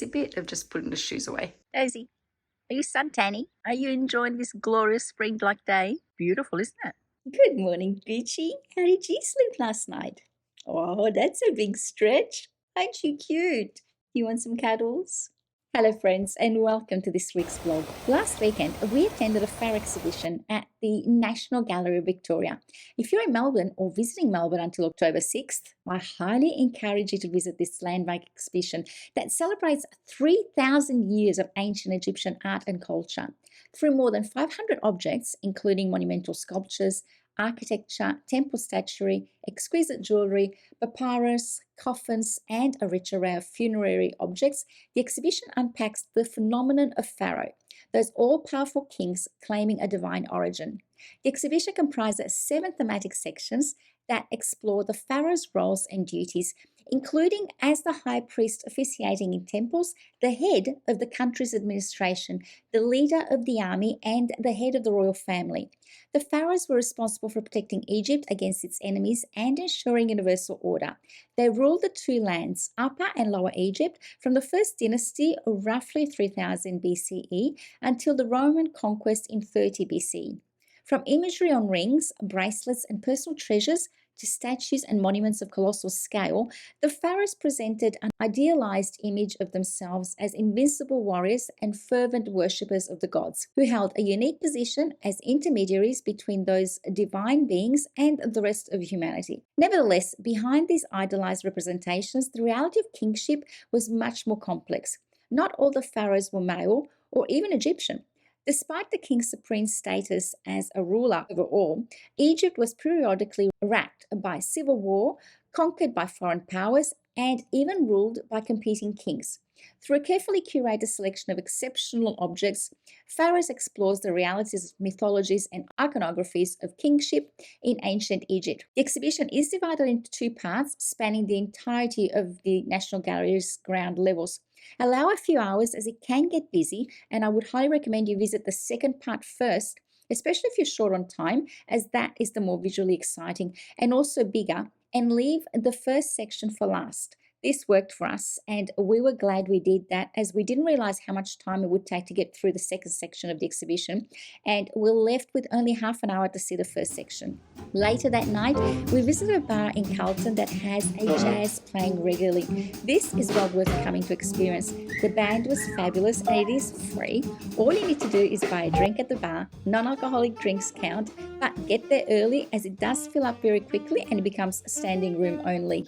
easy bit of just putting the shoes away. Daisy, are you suntanning? Are you enjoying this glorious spring-like day? Beautiful, isn't it? Good morning, Beachy. How did you sleep last night? Oh, that's a big stretch. Aren't you cute? You want some cuddles? Hello friends and welcome to this week's vlog. Last weekend we attended a Pharaoh Exhibition at the National Gallery of Victoria. If you're in Melbourne or visiting Melbourne until October 6th, I highly encourage you to visit this landmark exhibition that celebrates 3,000 years of ancient Egyptian art and culture through more than 500 objects, including monumental sculptures, architecture, temple statuary, exquisite jewellery, papyrus, coffins, and a rich array of funerary objects. The exhibition unpacks the phenomenon of Pharaoh, those all-powerful kings claiming a divine origin. The exhibition comprises 7 thematic sections that explore the pharaoh's roles and duties, including as the high priest officiating in temples, the head of the country's administration, the leader of the army, and the head of the royal family. The pharaohs were responsible for protecting Egypt against its enemies and ensuring universal order. They ruled the 2 lands, Upper and Lower Egypt, from the first dynasty of roughly 3000 BCE until the Roman conquest in 30 BCE. From imagery on rings, bracelets, and personal treasures to statues and monuments of colossal scale, the pharaohs presented an idealized image of themselves as invincible warriors and fervent worshippers of the gods, who held a unique position as intermediaries between those divine beings and the rest of humanity. Nevertheless, behind these idealized representations, the reality of kingship was much more complex. Not all the pharaohs were male or even Egyptian. Despite the king's supreme status as a ruler over all, Egypt was periodically racked by civil war, conquered by foreign powers, and even ruled by competing kings. Through a carefully curated selection of exceptional objects, Pharaoh explores the realities of mythologies and iconographies of kingship in ancient Egypt. The exhibition is divided into 2 parts, spanning the entirety of the National Gallery's ground levels. Allow a few hours as it can get busy, and I would highly recommend you visit the second part first, especially if you're short on time, as that is the more visually exciting and also bigger, and leave the first section for last. This worked for us, and we were glad we did that, as we didn't realize how much time it would take to get through the second section of the exhibition, and we're left with only half an hour to see the first section. Later that night, we visited a bar in Carlton that has a jazz playing regularly. This is well worth coming to experience. The band was fabulous and it is free. All you need to do is buy a drink at the bar. Non-alcoholic drinks count, but get there early as it does fill up very quickly and it becomes standing room only.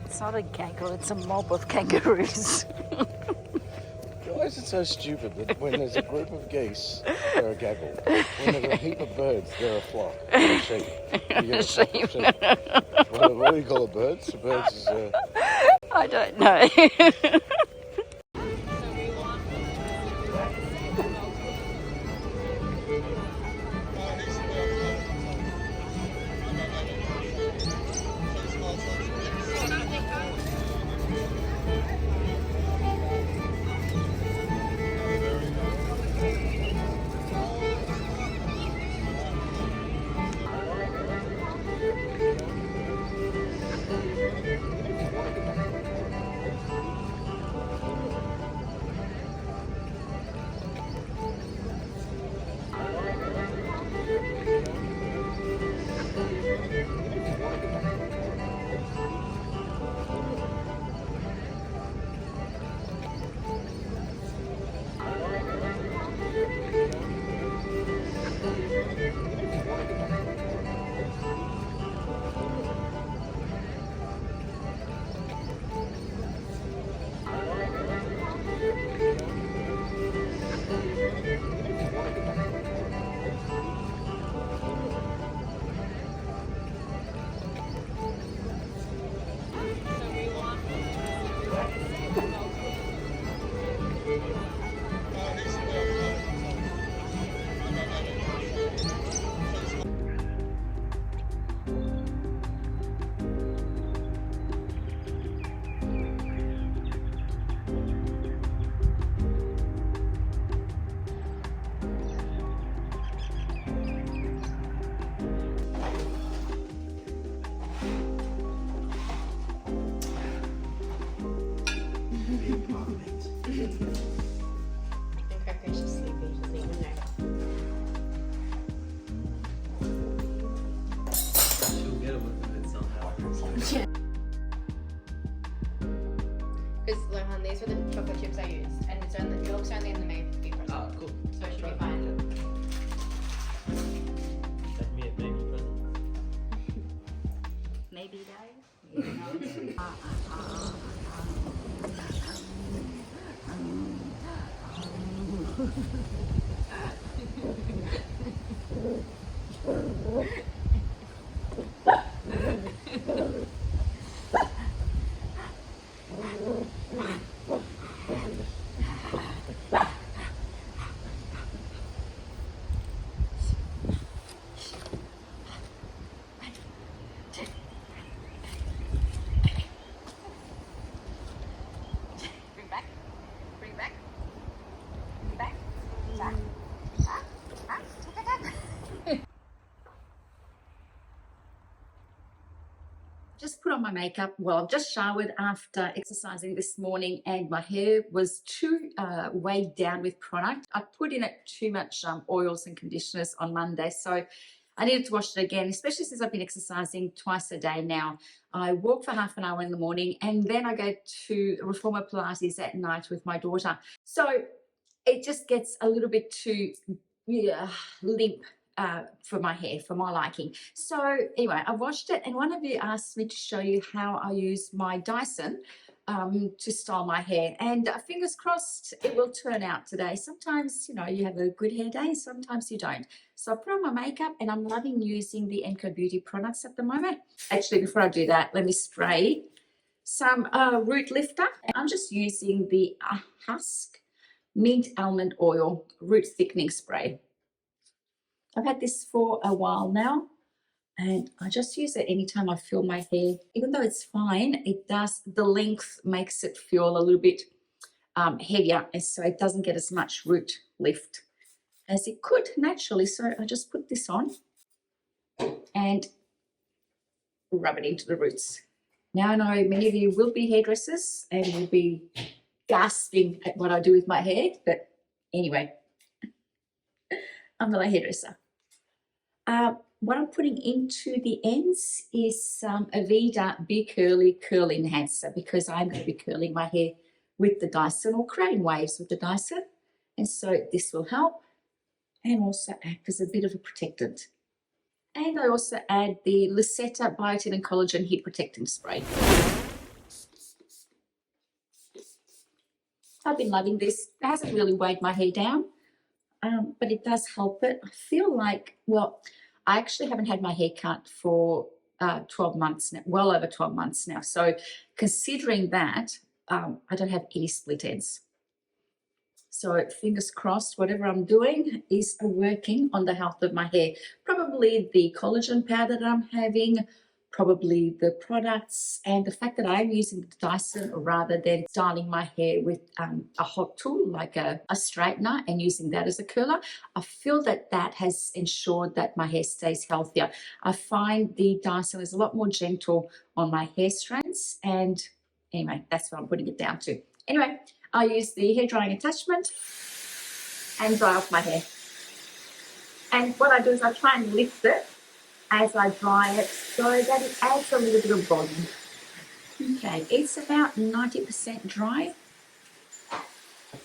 It's not a gaggle, it's a mob of kangaroos. Why is it so stupid that when there's a group of geese, they're a gaggle? When there's a heap of birds, they're a flock. They're a sheep. Sheep. What do you call a bird? A bird is I don't know. think Coco's just sleepy, she doesn't even know. She'll get away with it somehow. Because, look, hon, these were the chocolate chips I used, and it's only, milk's only in the main 50%. Ah, cool. So it should be fine. Take me a baby present. Maybe day. Bring back. Bring back. Bring back. Back. Just put on my makeup. Well, I've just showered after exercising this morning and my hair was too weighed down with product. I put in it too much oils and conditioners on Monday, so I needed to wash it again, especially since I've been exercising twice a day now. I walk for half an hour in the morning and then I go to Reformer Pilates at night with my daughter. So it just gets a little bit too limp for my hair, for my liking. So anyway, I washed it and one of you asked me to show you how I use my Dyson to style my hair, and fingers crossed it will turn out today. Sometimes, you know, you have a good hair day, sometimes you don't. So I put on my makeup and I'm loving using the Enco Beauty products at the moment. Actually, before I do that, let me spray some root lifter. I'm just using the Husk Mint Almond Oil Root Thickening Spray. I've had this for a while now and I just use it anytime I feel my hair, even though it's fine, it does, the length makes it feel a little bit heavier, and so it doesn't get as much root lift as it could naturally. So I just put this on and rub it into the roots. Now I know many of you will be hairdressers and will be gasping at what I do with my hair, but anyway, I'm not a hairdresser. What I'm putting into the ends is some Aveda Be Curly Curl Enhancer, because I'm going to be curling my hair with the Dyson, or creating waves with the Dyson, and so this will help and also act as a bit of a protectant. And I also add the Lucetta Biotin and Collagen Heat Protecting Spray. I've been loving this. It hasn't really weighed my hair down, but it does help it. I feel like, well, I actually haven't had my hair cut for 12 months now, well over 12 months now. So considering that, I don't have any split ends. So fingers crossed, whatever I'm doing is working on the health of my hair. Probably the collagen powder that I'm having, probably the products, and the fact that I'm using the Dyson rather than styling my hair with a hot tool like a straightener and using that as a curler. I feel that that has ensured that my hair stays healthier. I find the Dyson is a lot more gentle on my hair strands, and anyway, that's what I'm putting it down to. Anyway, I use the hair drying attachment and dry off my hair. And what I do is I try and lift it as I dry it so that it adds a little bit of volume. Okay, it's about 90% dry.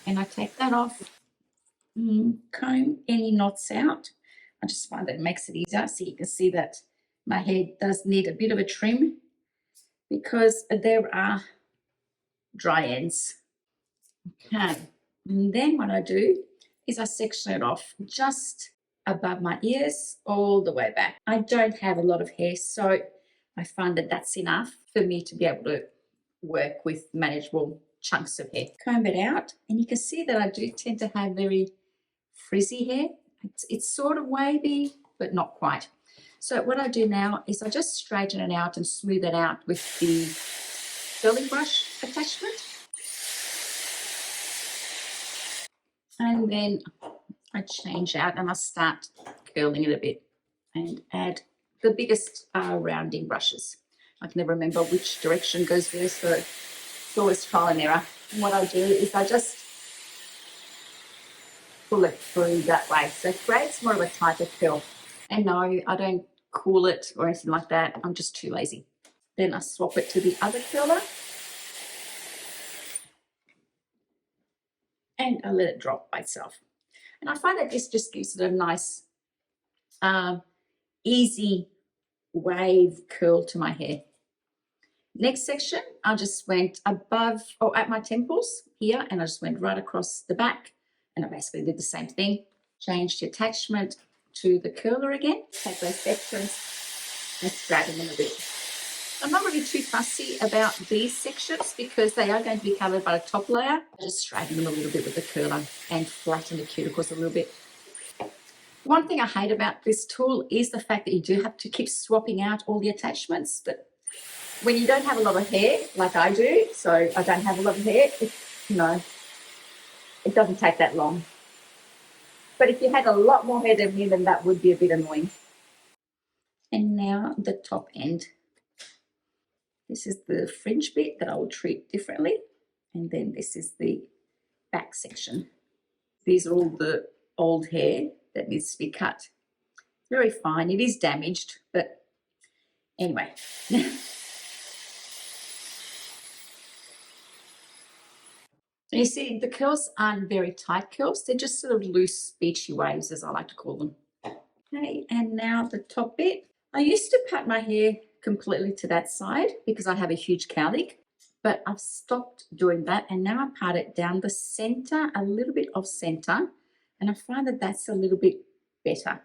And I take that off, comb any knots out. I just find that it makes it easier. So you can see that my hair does need a bit of a trim because there are dry ends. Okay, and then what I do is I section it off just above my ears all the way back. I don't have a lot of hair, so I find that that's enough for me to be able to work with manageable chunks of hair. Comb it out, and you can see that I do tend to have very frizzy hair. It's sort of wavy, but not quite. So what I do now is I just straighten it out and smooth it out with the curling brush attachment. And then I change out and I start curling it a bit and add the biggest rounding brushes. I can never remember which direction goes where, so it's always trial and error. And what I do is I just pull it through that way. So it creates more of a tighter curl. And no, I don't cool it or anything like that. I'm just too lazy. Then I swap it to the other curler. And I let it drop by itself. And I find that this just gives it a nice, easy wave curl to my hair. Next section, I just went above or at my temples here, and I just went right across the back, and I basically did the same thing. Changed the attachment to the curler again. Take those sections and straighten them a bit. I'm not really too fussy about these sections because they are going to be covered by the top layer. I just straighten them a little bit with the curler and flatten the cuticles a little bit. One thing I hate about this tool is the fact that you do have to keep swapping out all the attachments. But when you don't have a lot of hair, like I do, so I don't have a lot of hair, it doesn't take that long. But if you had a lot more hair than me, then that would be a bit annoying. And now the top end. This is the fringe bit that I will treat differently. And then this is the back section. These are all the old hair that needs to be cut. Very fine. It is damaged, but anyway. You see, the curls aren't very tight curls. They're just sort of loose beachy waves, as I like to call them. Okay, and now the top bit. I used to pat my hair completely to that side because I have a huge cowlick, but I've stopped doing that, and now I pat it down the center, a little bit off center, and I find that that's a little bit better.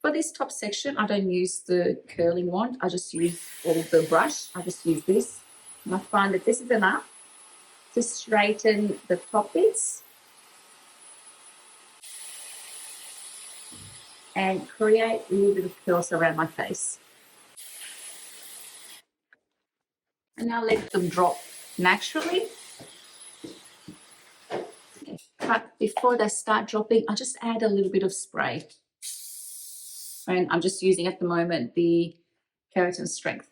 For this top section, I don't use the curling wand. I just use all the brush. I just use this, and I find that this is enough to straighten the top bits and create a little bit of curls around my face. And now let them drop naturally. But before they start dropping, I just add a little bit of spray. And I'm just using at the moment the Keratin Strength.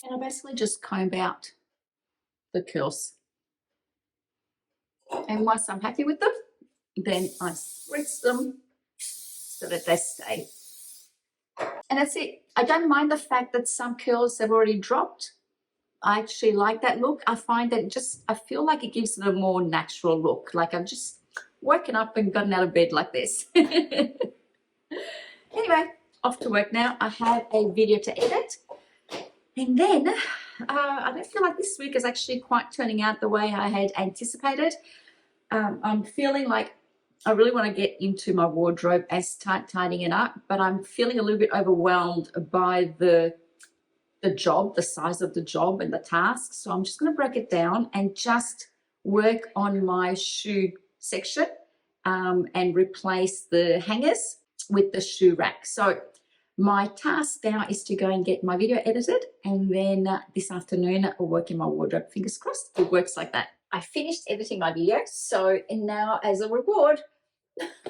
And I basically just comb out the curls. And once I'm happy with them, then I spritz them so that they stay. And that's it. I don't mind the fact that some curls have already dropped. I actually like that look. I find that I feel like it gives it a more natural look. Like I've just woken up and gotten out of bed like this. Anyway, off to work now. I have a video to edit. And then I don't feel like this week is actually quite turning out the way I had anticipated. I'm feeling like I really want to get into my wardrobe and start tidying it up, but I'm feeling a little bit overwhelmed by the job, the size of the job and the tasks. So I'm just going to break it down and just work on my shoe section and replace the hangers with the shoe rack. So my task now is to go and get my video edited, and then this afternoon I'll work in my wardrobe. Fingers crossed it works like that. I finished editing my video, so now as a reward,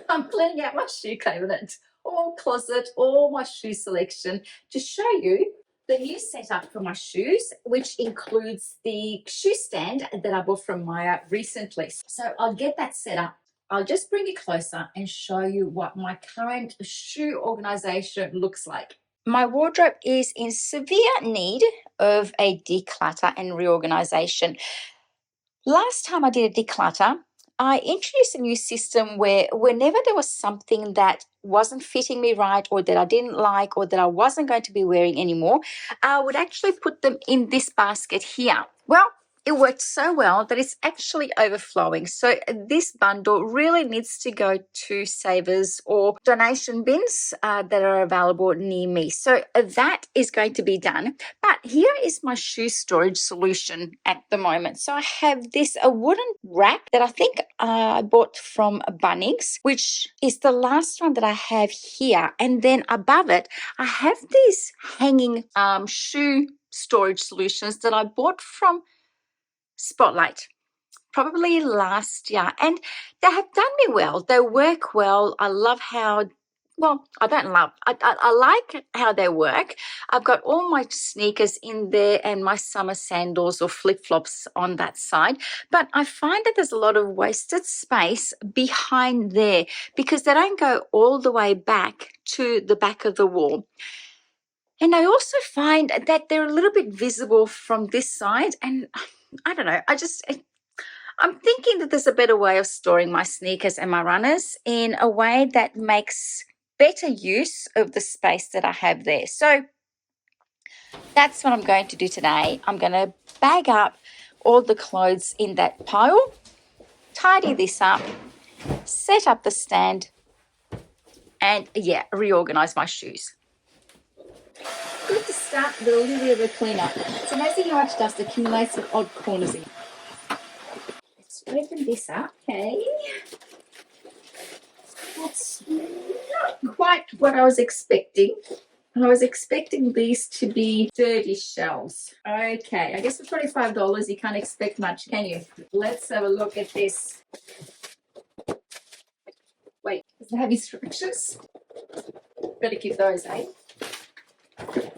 I'm cleaning out my shoe cabinet, or closet, or my shoe selection to show you the new setup for my shoes, which includes the shoe stand that I bought from Myer recently. So I'll get that set up. I'll just bring it closer and show you what my current shoe organization looks like. My wardrobe is in severe need of a declutter and reorganization. Last time I did a declutter, I introduced a new system where whenever there was something that wasn't fitting me right, or that I didn't like, or that I wasn't going to be wearing anymore, I would actually put them in this basket here. Well, it worked so well that it's actually overflowing. So this bundle really needs to go to savers or donation bins that are available near me. So that is going to be done. But here is my shoe storage solution at the moment. So I have a wooden rack that I think I bought from Bunnings, which is the last one that I have here. And then above it, I have these hanging shoe storage solutions that I bought from Spotlight probably last year, and they have done me well. They work well. I love how well, I don't love, I like how they work. I've got all my sneakers in there and my summer sandals or flip-flops on that side, but I find that there's a lot of wasted space behind there because they don't go all the way back to the back of the wall. And I also find that they're a little bit visible from this side, and I don't know, I'm thinking that there's a better way of storing my sneakers and my runners in a way that makes better use of the space that I have there. So that's what I'm going to do today. I'm going to bag up all the clothes in that pile, tidy this up, set up the stand, and yeah, reorganize my shoes. Good to start with a little bit of a cleanup. It's amazing how much dust accumulates in odd corners. Let's open this up, okay? That's not quite what I was expecting. I was expecting these to be dirty shelves. Okay, I guess for $25 you can't expect much, can you? Let's have a look at this. Wait, does it have instructions? Better keep those, eh? Okay,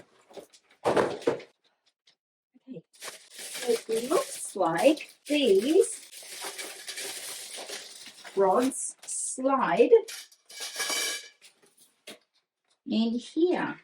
so it looks like these rods slide in here.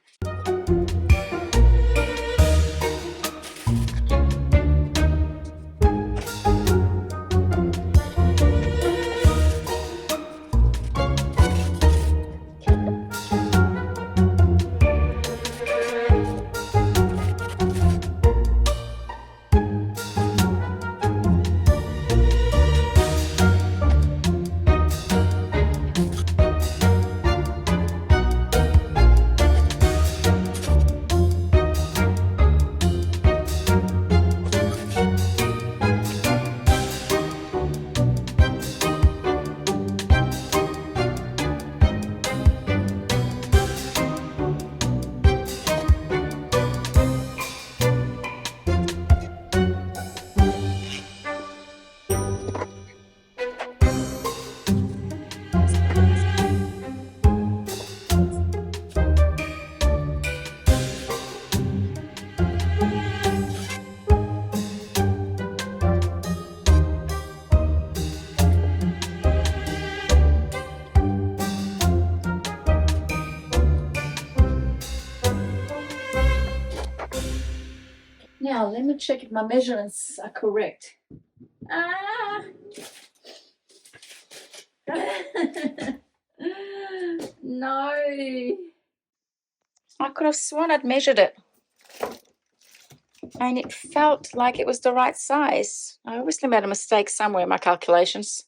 Now, let me check if my measurements are correct. No. I could have sworn I'd measured it. And it felt like it was the right size. I obviously made a mistake somewhere in my calculations.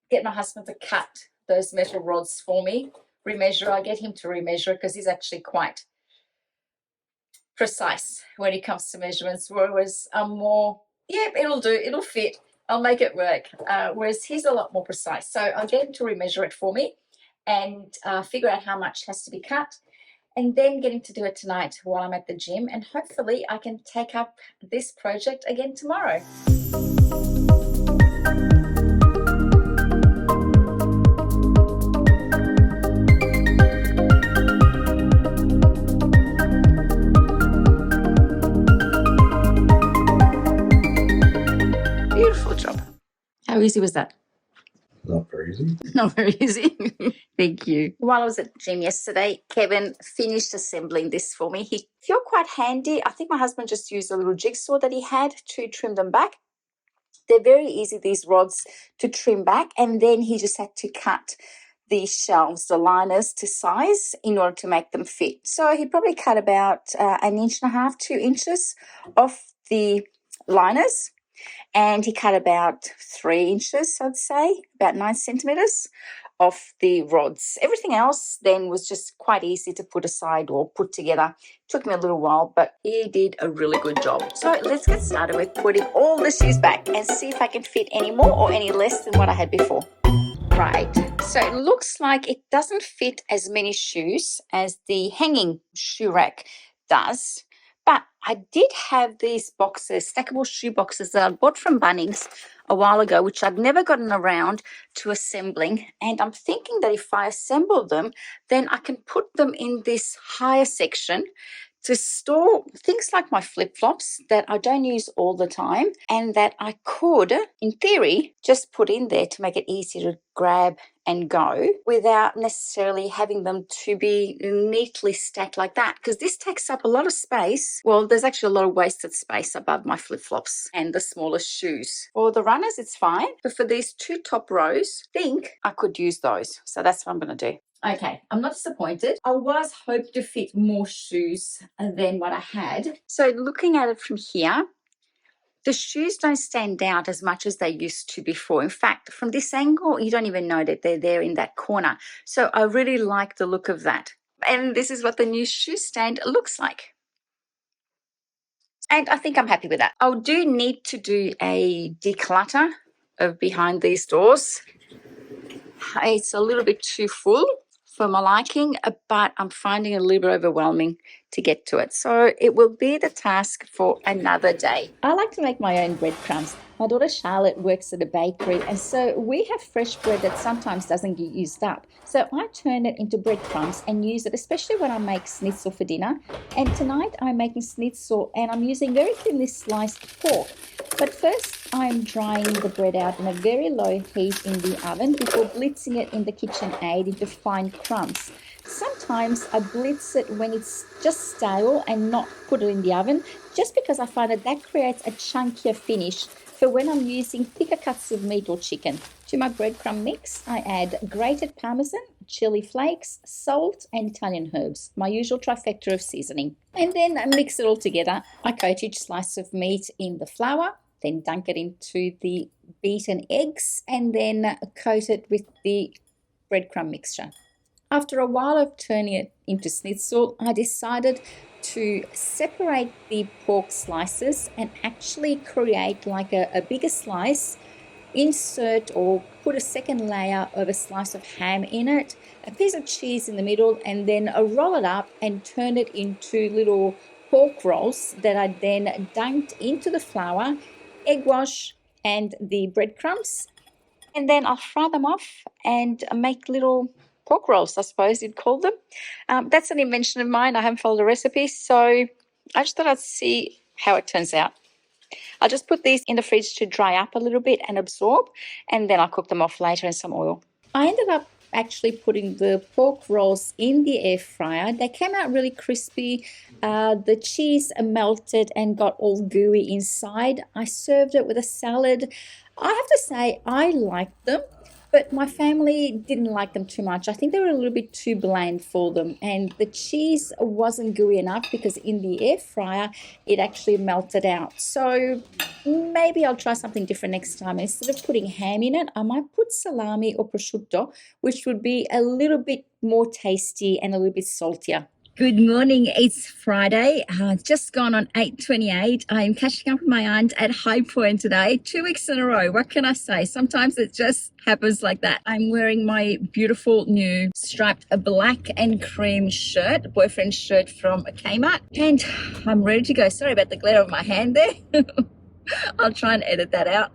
Get my husband to cut those metal rods for me. Remeasure. I get him to remeasure because he's actually quite precise when it comes to measurements, whereas I'm more, yeah, it'll do, it'll fit, I'll make it work, whereas he's a lot more precise. So I'll get him to remeasure it for me and figure out how much has to be cut, and then get him to do it tonight while I'm at the gym, and hopefully I can take up this project again tomorrow. Beautiful job. How easy was that? Not very easy. Not very easy. Thank you. While I was at the gym yesterday, Kevin finished assembling this for me. He felt quite handy. I think my husband just used a little jigsaw that he had to trim them back. They're very easy, these rods, to trim back, and then he just had to cut these shelves, the liners, to size in order to make them fit. So he probably cut about 1.5 to 2 inches off the liners, and he cut about 3 inches, I'd say, about 9 centimeters off the rods. Everything else then was just quite easy to put aside or put together. Took me a little while, but he did a really good job. So let's get started with putting all the shoes back and see if I can fit any more or any less than what I had before. Right, so it looks like it doesn't fit as many shoes as the hanging shoe rack does, But I did have these boxes, stackable shoe boxes that I bought from Bunnings a while ago, which I'd never gotten around to assembling. And I'm thinking that if I assemble them, then I can put them in this higher section to store things like my flip-flops that I don't use all the time and that I could, in theory, just put in there to make it easier to grab and go without necessarily having them to be neatly stacked like that, because this takes up a lot of space. Well, there's actually a lot of wasted space above my flip-flops and the smaller shoes. For the runners, it's fine, but for these two top rows, I think I could use those. So that's what I'm going to do. Okay, I'm not disappointed. I was hoping to fit more shoes than what I had. So looking at it from here, the shoes don't stand out as much as they used to before. In fact, from this angle, you don't even know that they're there in that corner. So I really like the look of that. And this is what the new shoe stand looks like. And I think I'm happy with that. I do need to do a declutter of behind these doors. It's a little bit too full for my liking, but I'm finding it a little bit overwhelming to get to it. So it will be the task for another day. I like to make my own breadcrumbs. My daughter Charlotte works at a bakery, and so we have fresh bread that sometimes doesn't get used up. So I turn it into breadcrumbs and use it, especially when I make schnitzel for dinner. And tonight I'm making schnitzel and I'm using very thinly sliced pork. But first I'm drying the bread out in a very low heat in the oven before blitzing it in the KitchenAid into fine crumbs. Sometimes I blitz it when it's just stale and not put it in the oven, just because I find that creates a chunkier finish for when I'm using thicker cuts of meat or chicken. To my breadcrumb mix, I add grated parmesan, chili flakes, salt, and Italian herbs, my usual trifecta of seasoning. And then I mix it all together. I coat each slice of meat in the flour, then dunk it into the beaten eggs, and then coat it with the breadcrumb mixture. After a while of turning it into schnitzel, I decided to separate the pork slices and actually create like a bigger slice, insert or put a second layer of a slice of ham in it, a piece of cheese in the middle, and then roll it up and turn it into little pork rolls that I then dunked into the flour, egg wash, and the breadcrumbs. And then I'll fry them off and make little pork rolls, I suppose you'd call them. That's an invention of mine. I haven't followed a recipe, so I just thought I'd see how it turns out. I'll just put these in the fridge to dry up a little bit and absorb, and then I'll cook them off later in some oil. I ended up actually putting the pork rolls in the air fryer. They came out really crispy. The cheese melted and got all gooey inside. I served it with a salad. I have to say I liked them, but my family didn't like them too much. I think they were a little bit too bland for them, and the cheese wasn't gooey enough because in the air fryer it actually melted out. So maybe I'll try something different next time. Instead of putting ham in it, I might put salami or prosciutto, which would be a little bit more tasty and a little bit saltier. Good morning, it's Friday. It's just gone on 8:28. I'm catching up with my aunt at High Point today, 2 weeks in a row. What can I say? Sometimes it just happens like that. I'm wearing my beautiful new striped black and cream shirt, boyfriend shirt from Kmart, and I'm ready to go. Sorry about the glare of my hand there. I'll try and edit that out.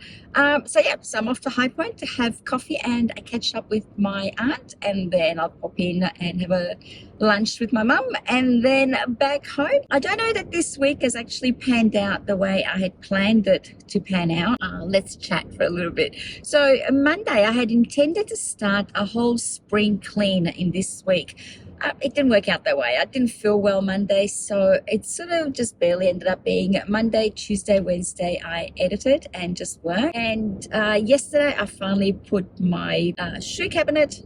So I'm off to High Point to have coffee and a catch up with my aunt, and then I'll pop in and have a lunch with my mum and then back home. I don't know that this week has actually panned out the way I had planned it to pan out. Let's chat for a little bit. So Monday I had intended to start a whole spring clean in this week. It didn't work out that way. I didn't feel well Monday, so it sort of just barely ended up being Monday, Tuesday, Wednesday I edited and just worked. And yesterday I finally put my shoe cabinet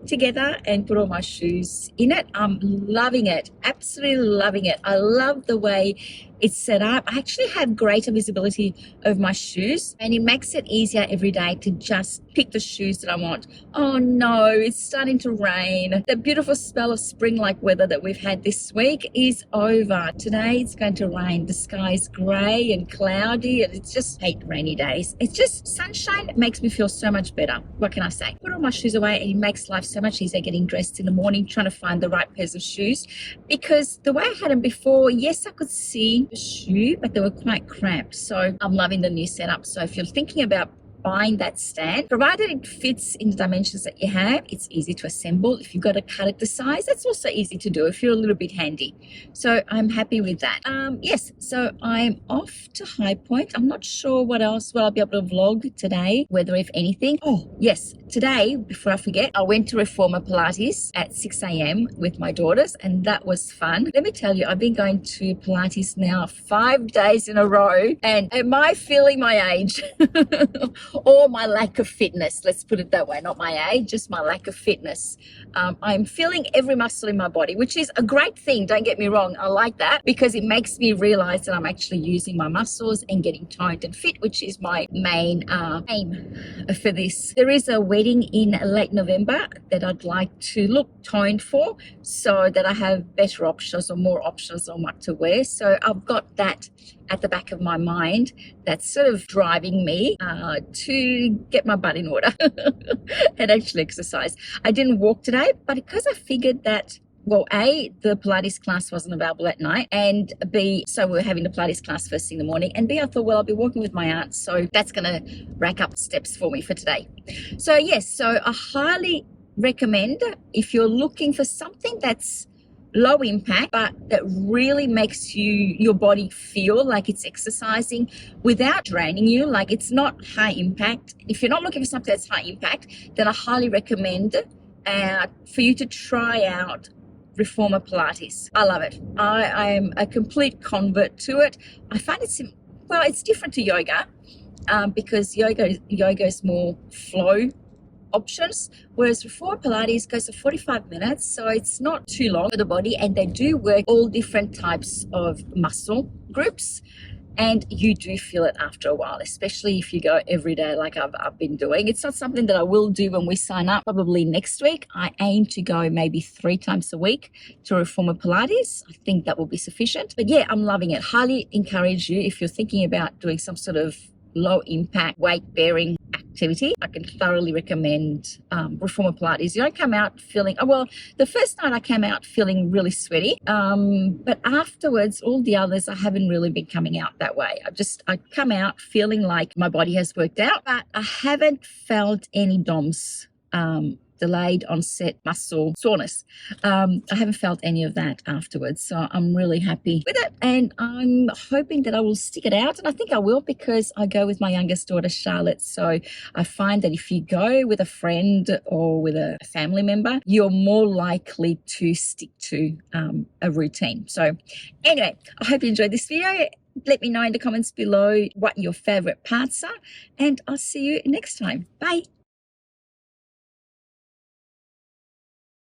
together and put all my shoes in it. I'm loving it, absolutely loving it. I love the way it's set up. I actually have greater visibility of my shoes, and it makes it easier every day to just pick the shoes that I want. Oh no, it's starting to rain. The beautiful spell of spring-like weather that we've had this week is over. Today it's going to rain. The sky's grey and cloudy, and it's just hate rainy days. It's just sunshine makes me feel so much better. What can I say? Put all my shoes away, and it makes life so much easier getting dressed in the morning, trying to find the right pairs of shoes. Because the way I had them before, yes, I could see the shoe, but they were quite cramped. So I'm loving the new setup. So if you're thinking about buying that stand, provided it fits in the dimensions that you have, it's easy to assemble. If you've got to cut it to size, that's also easy to do if you're a little bit handy. So I'm happy with that. Yes, so I'm off to High Point. I'm not sure what else will I be able to vlog today, whether if anything. Oh yes, today, before I forget, I went to Reformer Pilates at 6 a.m. with my daughters, and that was fun. Let me tell you, I've been going to Pilates now 5 days in a row, and am I feeling my age? Or my lack of fitness, let's put it that way. Not my age, just my lack of fitness. I'm feeling every muscle in my body, which is a great thing, don't get me wrong. I like that because it makes me realize that I'm actually using my muscles and getting toned and fit, which is my main aim for this. There is a wedding in late November that I'd like to look toned for, so that I have better options or more options on what to wear. So I've got that at the back of my mind that's sort of driving me to get my butt in order and actually exercise. I didn't walk today, but because I figured that, well, A, the Pilates class wasn't available at night, and B, so we're having the Pilates class first thing in the morning, and B, I thought, well, I'll be walking with my aunt, so that's going to rack up steps for me for today. So yes, so I highly recommend, if you're looking for something that's low impact, but that really makes your body feel like it's exercising without draining you, like it's not high impact. If you're not looking for something that's high impact, then I highly recommend for you to try out Reformer Pilates. I love it. I am a complete convert to it. I find it's different to yoga, because yoga is more flow options, whereas Reformer Pilates goes for 45 minutes, so it's not too long for the body, and they do work all different types of muscle groups, and you do feel it after a while, especially if you go every day like I've been doing. It's not something that I will do when we sign up, probably next week. I aim to go maybe 3 times a week to Reformer Pilates. I think that will be sufficient. But yeah, I'm loving it. Highly encourage you, if you're thinking about doing some sort of low impact weight bearing activity, I can thoroughly recommend Reformer Pilates. You don't come out feeling, oh well, the first night I came out feeling really sweaty, but afterwards all the others I haven't really been coming out that way. I come out feeling like my body has worked out, but I haven't felt any DOMS, delayed onset muscle soreness. I haven't felt any of that afterwards, so I'm really happy with it, and I'm hoping that I will stick it out, and I think I will, because I go with my youngest daughter Charlotte. So I find that if you go with a friend or with a family member, you're more likely to stick to a routine. So anyway, I hope you enjoyed this video. Let me know in the comments below what your favorite parts are, and I'll see you next time. Bye.